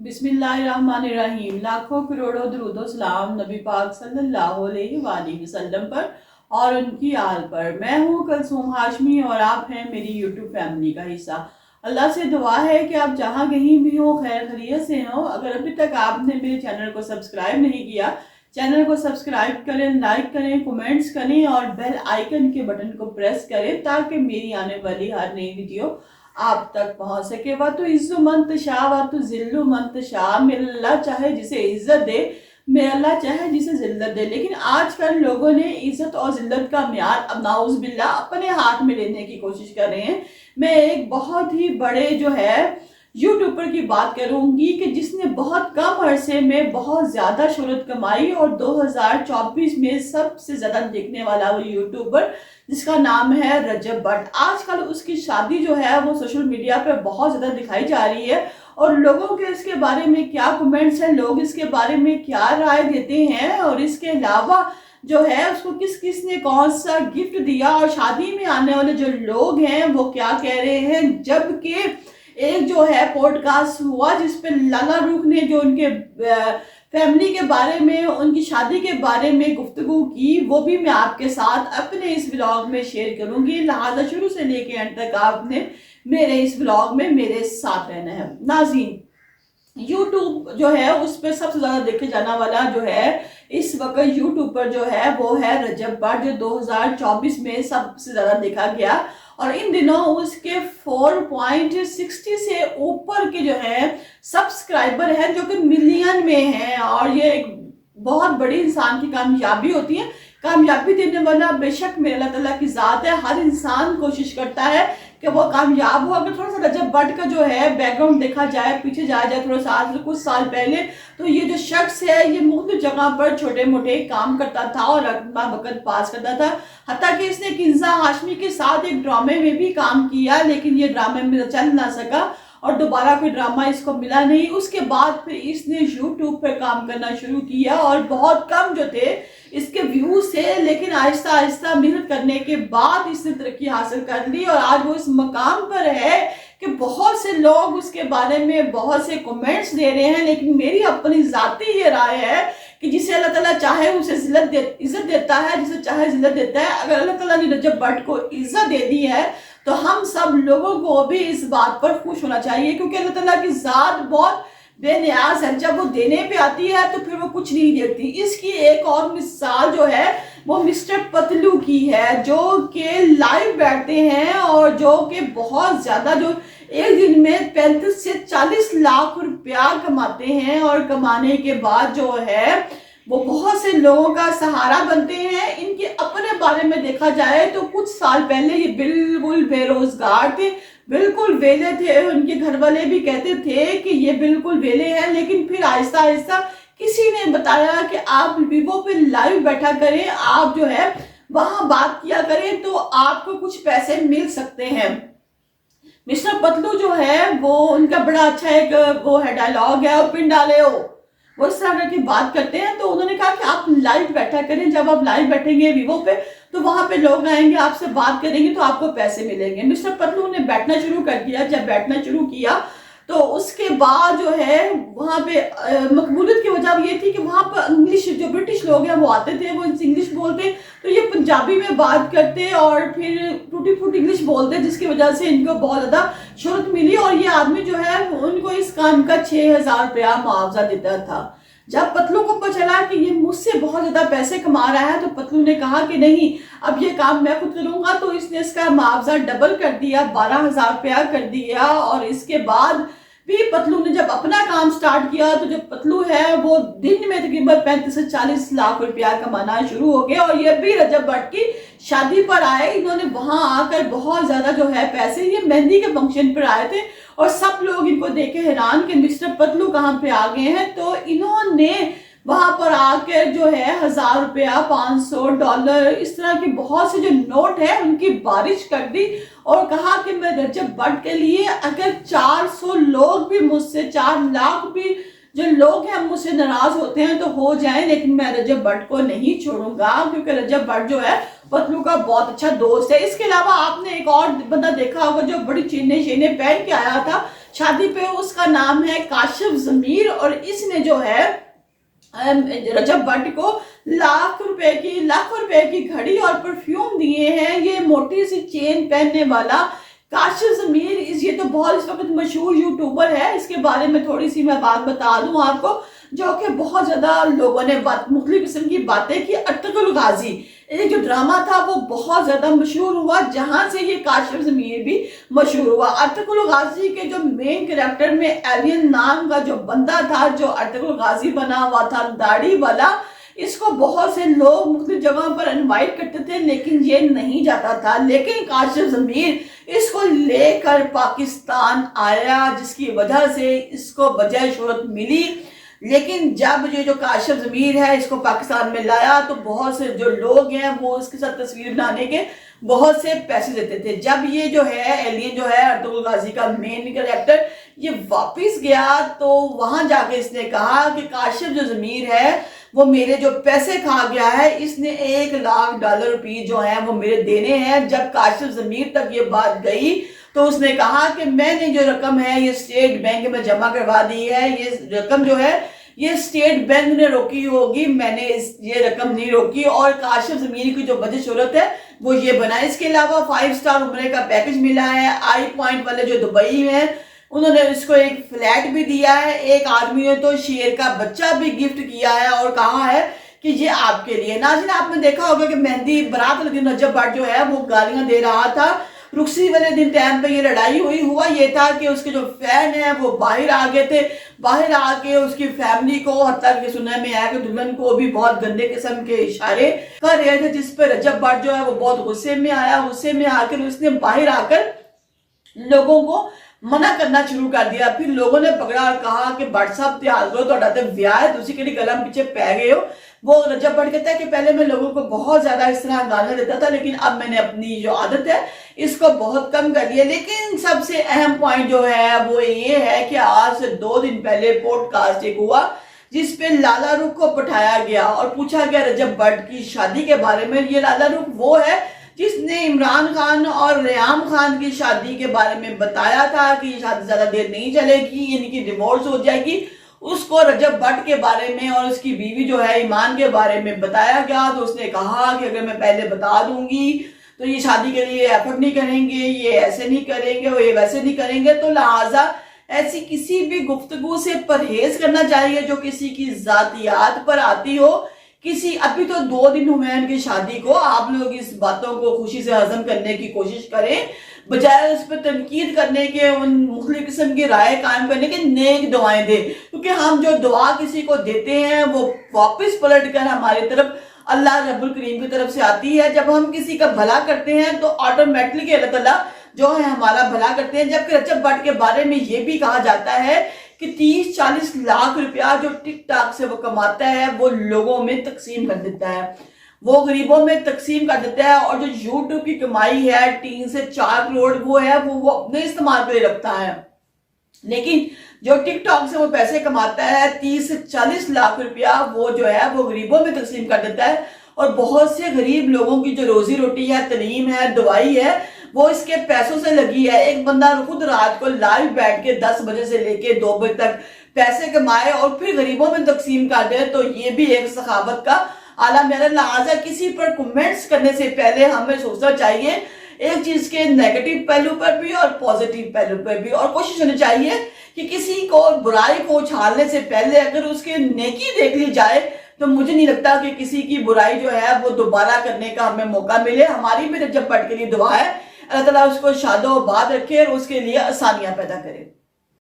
बिस्मिल्लाहिर्रहमानिर्रहीम। लाखों करोड़ों दुरूद व सलाम नबी पाक सल्लल्लाहु अलैहि वसल्लम पर और उनकी आल पर। मैं हूँ कलसूम हाशमी और आप हैं मेरी यूट्यूब फैमिली का हिस्सा। अल्लाह से दुआ है कि आप जहाँ कहीं भी हो खैर खैरियत से हो। अगर अभी तक आपने मेरे चैनल को सब्सक्राइब नहीं किया, चैनल को सब्सक्राइब करें, लाइक करें, कमेंट्स करें और बेल आइकन के बटन को प्रेस करें ताकि मेरी आने वाली हर नई वीडियो आप तक पहुंच सके। वा तो इज्जो मंतशा वा तो जिल्लु मंतशा। मेरा अल्लाह चाहे जिसे इज्जत दे, मेरा अल्लाह चाहे जिसे जिल्लत दे। लेकिन आजकल लोगों ने इज्जत और जिल्लत का म्यार अब नाउज़ बिल्ला अपने हाथ में लेने की कोशिश कर रहे हैं। मैं एक बहुत ही बड़े जो है यूट्यूबर की बात करूंगी कि जिसने बहुत कम अरसे में बहुत ज्यादा शोहरत कमाई और 2024 में सबसे ज्यादा देखने वाला वो यूट्यूबर जिसका नाम है रजब भट्ट। आजकल उसकी शादी जो है वो सोशल मीडिया पे बहुत ज्यादा दिखाई जा रही है और लोगों के इसके बारे में क्या कमेंट्स हैं, लोग इसके बारे में क्या राय देते हैं और इसके अलावा जो है उसको किस किस ने कौन सा गिफ्ट दिया और शादी में आने वाले जो लोग हैं वो क्या कह रहे हैं। जबकि एक जो है पॉडकास्ट हुआ जिसपे लाला रूख ने जो उनके फैमिली के बारे में, उनकी शादी के बारे में गुफ्तगू की, वो भी मैं आपके साथ अपने इस व्लॉग में शेयर करूंगी। लिहाजा शुरू से लेके एंड तक आपने मेरे इस व्लॉग में मेरे साथ रहना है। नाज़रीन, यूट्यूब जो है उस पर सबसे ज्यादा देखे जाने वाला जो है इस वक्त यूट्यूबर जो है वो है रजब भट्ट, जो 2024 में सबसे ज्यादा देखा गया और इन दिनों उसके 4.60 से ऊपर के जो है सब्सक्राइबर हैं जो कि मिलियन में हैं। और ये एक बहुत बड़ी इंसान की कामयाबी होती है। कामयाबी देने वाला बेशक मेरे अल्लाह ताला की जात है। हर इंसान कोशिश करता है कि वो कामयाब हो। अगर थोड़ा सा रजब भट्ट का जो है बैकग्राउंड देखा जाए, पीछे जाया जाए थोड़ा सा, आज कुछ साल पहले, तो ये जो शख्स है ये मुख्तलिफ जगह पर छोटे मोटे काम करता था और अपना वक्त पास करता था। हत्ता कि इसने किंजा हाशमी के साथ एक ड्रामे में भी काम किया, लेकिन ये ड्रामे में चल ना सका और दोबारा कोई ड्रामा इसको मिला नहीं। उसके बाद फिर इसने यूट्यूब पर काम करना शुरू किया और बहुत कम जो थे इसके व्यूज थे, लेकिन आहिस्ता आहिस्ता मेहनत करने के बाद इसने तरक्की हासिल कर ली और आज वो इस मकाम पर है कि बहुत से लोग उसके बारे में बहुत से कमेंट्स दे रहे हैं। लेकिन मेरी अपनी जाती ये राय है कि जिसे अल्लाह ताला चाहे उसे इज्जत देता है, जिसे चाहे जिल्लत देता है। अगर अल्लाह ताला ने रजब भट्ट को इज्जत दे दी है तो हम सब लोगों को भी इस बात पर खुश होना चाहिए, क्योंकि अल्लाह ताला की जात बहुत बेनियाज है। जब वो देने पे आती है तो फिर वो कुछ नहीं देती। इसकी एक और मिसाल जो है वो मिस्टर पतलू की है, जो कि लाइव बैठते हैं और जो कि बहुत ज्यादा जो एक दिन में 35 से 40 लाख रुपया कमाते हैं और कमाने के बाद जो है वो बहुत से लोगों का सहारा बनते हैं। इनके अपने बारे में देखा जाए तो कुछ साल पहले ये बिल्कुल बेरोजगार थे, बिल्कुल वेले थे। उनके घर वाले भी कहते थे कि ये बिल्कुल वेले हैं, लेकिन फिर आहिस्ता आहिस्ता किसी ने बताया कि आप वीवो पे लाइव बैठा करें, आप जो है वहां बात किया करें तो आपको कुछ पैसे मिल सकते हैं। मिस्टर पतलू जो है वो उनका बड़ा अच्छा एक वो है डायलॉग है, और पिन डाले हो, वो इस तरह की बात करते हैं। तो उन्होंने कहा कि आप लाइव बैठा करें, जब आप लाइव बैठेंगे वीवो पे तो वहां पे लोग आएंगे, आपसे बात करेंगे तो आपको पैसे मिलेंगे। मिस्टर पतलू ने बैठना शुरू कर दिया। जब बैठना शुरू किया तो उसके बाद जो है वहां पे मकबूलियत की वजह ये थी कि वहां पर इंग्लिश जो ब्रिटिश लोग हैं वो आते थे, वो इंग्लिश बोलते तो ये पंजाबी में बात करते और फिर टूटी फूटी इंग्लिश बोलते, जिसकी वजह से इनको बहुत ज्यादा शोहरत मिली। और ये आदमी जो है उनको इस काम का 6,000 रुपया मुआवजा देता था। जब पतलू को पता चला कि ये मुझसे बहुत ज्यादा पैसे कमा रहा है तो पतलू ने कहा कि नहीं, अब ये काम मैं खुद करूंगा। तो इसने इसका मुआवजा डबल कर दिया, 12,000 रुपया कर दिया। और इसके बाद भी पतलू ने जब अपना काम स्टार्ट किया तो जो पतलू है वो दिन में तकरीबन 35 से 40 लाख रुपया कमाना शुरू हो गया। और ये भी रजब भट्ट की शादी पर आए, इन्होंने वहां आकर बहुत ज्यादा जो है पैसे, ये मेहंदी के फंक्शन पर आए थे और सब लोग इनको देखे हैरान कि मिस्टर पतलू कहाँ पे आ गए हैं। तो इन्होंने वहां पर आकर जो है 1,000 रुपया, $500, इस तरह के बहुत से जो नोट है उनकी बारिश कर दी और कहा कि मैं रजब भट्ट के लिए अगर 400 लोग भी मुझसे, 4 लाख भी जो लोग हैं मुझसे नाराज होते हैं तो हो जाएं, लेकिन मैं रजब भट्ट को नहीं छोड़ूंगा, क्योंकि रजब भट्ट जो है पतलू का बहुत अच्छा दोस्त है। इसके अलावा आपने एक और बंदा देखा होगा जो बड़ी चीने पहन के आया था शादी पे उसका नाम है काशिफ ज़मीर, और इसने जो है रजब भट्ट को लाखों रुपए की घड़ी और परफ्यूम दिए हैं। ये मोटी सी चेन पहनने वाला काशिफ ज़मीर, ये तो बहुत इस वक्त मशहूर यूट्यूबर है। इसके बारे में थोड़ी सी मैं बात बता दूं आपको, जो कि बहुत ज्यादा लोगों ने मुख्तलिफ किस्म की बातें की। अर्तुगरुल गाजी, ये जो ड्रामा था वो बहुत ज्यादा मशहूर हुआ, जहां से ये काशिफ ज़मीर भी मशहूर हुआ। अर्तुगरुल गाजी के जो मेन कैरेक्टर में एलियन नाम का जो बंदा था, जो अर्तुगरुल गाजी बना हुआ था दाढ़ी वाला, इसको बहुत से लोग मुख्तलिफ जगहों पर इनवाइट करते थे, लेकिन ये नहीं जाता था। लेकिन काशिफ ज़मीर इसको लेकर पाकिस्तान आया, जिसकी वजह से इसको बजाय शोहरत मिली। लेकिन जब ये जो काशिफ ज़मीर है इसको पाकिस्तान में लाया, तो बहुत से जो लोग हैं वो इसके साथ तस्वीर बनाने के बहुत से पैसे देते थे। जब ये जो है एलियन जो है अर्तुगरुल गाजी का मेन कैरेक्टर, ये वापस गया, तो वहां जाके इसने कहा कि काशिफ जो ज़मीर है वो मेरे जो पैसे खा गया है, इसने $1,00,000 जो है वो मेरे देने हैं। जब काशिफ ज़मीर तक ये बात गई तो उसने कहा कि मैंने जो रकम है ये स्टेट बैंक में जमा करवा दी है, ये रकम जो है ये स्टेट बैंक ने रोकी होगी, मैंने ये रकम नहीं रोकी। और काशिफ ज़मीर की जो वजह शोहरत है वो ये बना। इसके अलावा 5 स्टार उम्रे का पैकेज मिला है। आई पॉइंट वाले जो दुबई में, उन्होंने इसको एक फ्लैट भी दिया है। एक आदमी ने तो शेर का बच्चा भी गिफ्ट किया है और कहा है कि ये आपके लिए। नाज़रीन, आपने देखा होगा कि मेहंदी बारात वाले दिन रजब भट्ट जो है वो गालियां दे रहा था। रुखसी वाले दिन टाइम पे ये लड़ाई हुआ ये था कि उसके जो फैन है वो बाहर आ गए थे। बाहर आके उसकी फैमिली को, हत्ता कि सुनने में आया कि दुल्हन को भी बहुत गंदे किस्म के इशारे कर रहे थे, जिस पर रजब भट्ट जो है वो बहुत गुस्से में आया। गुस्से में आकर उसने बाहर आकर लोगों को मना करना शुरू कर दिया। फिर लोगों ने पकड़ा और कहा कि भट्ट साहब त्याग करो, तो ब्याह है, दूसरी कड़ी गलम पीछे पै गए हो। वो रजब भट्ट कहता है कि पहले मैं लोगों को बहुत ज्यादा इस तरह गालियां देता था, लेकिन अब मैंने अपनी जो आदत है इसको बहुत कम कर लिया। लेकिन सबसे अहम पॉइंट जो है वो ये है कि आज से 2 दिन पहले पॉडकास्ट एक हुआ जिसपे लाला रुख को बिठाया गया और पूछा गया रजब भट्ट की शादी के बारे में। ये लाला रुख वो है जिसने इमरान खान और रियाम खान की शादी के बारे में बताया था कि ये शादी ज्यादा देर नहीं चलेगी, इनकी डिवोर्स हो जाएगी। उसको रजब भट्ट के बारे में और उसकी बीवी जो है ईमान के बारे में बताया गया, तो उसने कहा कि अगर मैं पहले बता दूंगी तो ये शादी के लिए एफर्ट नहीं करेंगे, ये ऐसे नहीं करेंगे, वो ये वैसे नहीं करेंगे। तो लिहाजा ऐसी किसी भी गुफ्तगू से परहेज करना चाहिए जो किसी की जातियात पर आती हो। अभी तो 2 दिन हुए हैं उनकी शादी को, आप लोग इस बातों को खुशी से हजम करने की कोशिश करें, बजाय उस पर तनकीद करने के, उन मुख्तलिफ किस्म की राय कायम करने के नेक दुआएं दें। क्योंकि हम जो दुआ किसी को देते हैं वो वापस पलट कर हमारी तरफ अल्लाह रब्बुल करीम की तरफ से आती है। जब हम किसी का भला करते हैं तो ऑटोमेटिकली अल्लाह ताला जो है हमारा भला करते हैं। जबकि रजब भट्ट के बारे में ये भी कहा जाता है कि 30-40 लाख रुपया जो टिकटॉक से वो कमाता है वो लोगों में तकसीम कर देता है, वो गरीबों में तकसीम कर देता है। और जो यूट्यूब की कमाई है 3 से 4 करोड़ वो है वो अपने इस्तेमाल के लिए रखता है। लेकिन जो टिकटॉक से वो पैसे कमाता है 30 से 40 लाख रुपया वो जो है वो गरीबों में तकसीम कर देता है। और बहुत से गरीब लोगों की जो रोजी रोटी है, तलीम है, दवाई है, वो इसके पैसों से लगी है। एक बंदा खुद रात को लाइव बैठ के 10 बजे से लेके 2 बजे तक पैसे कमाए और फिर गरीबों में तकसीम कर दे, तो ये भी एक सखावत का आला मेरा। लिहाजा किसी पर कमेंट्स करने से पहले हमें सोचना चाहिए एक चीज के नेगेटिव पहलू पर भी और पॉजिटिव पहलू पर भी, और कोशिश होनी चाहिए कि किसी को बुराई को उछालने से पहले अगर उसके नेकी देख ली जाए तो मुझे नहीं लगता कि किसी की बुराई जो है वो दोबारा करने का हमें मौका मिले। हमारी भी रजब भट्ट के लिए दुआ है, अल्लाह ताला उसको शादो आबाद रखे और उसके लिए आसानियां पैदा करे।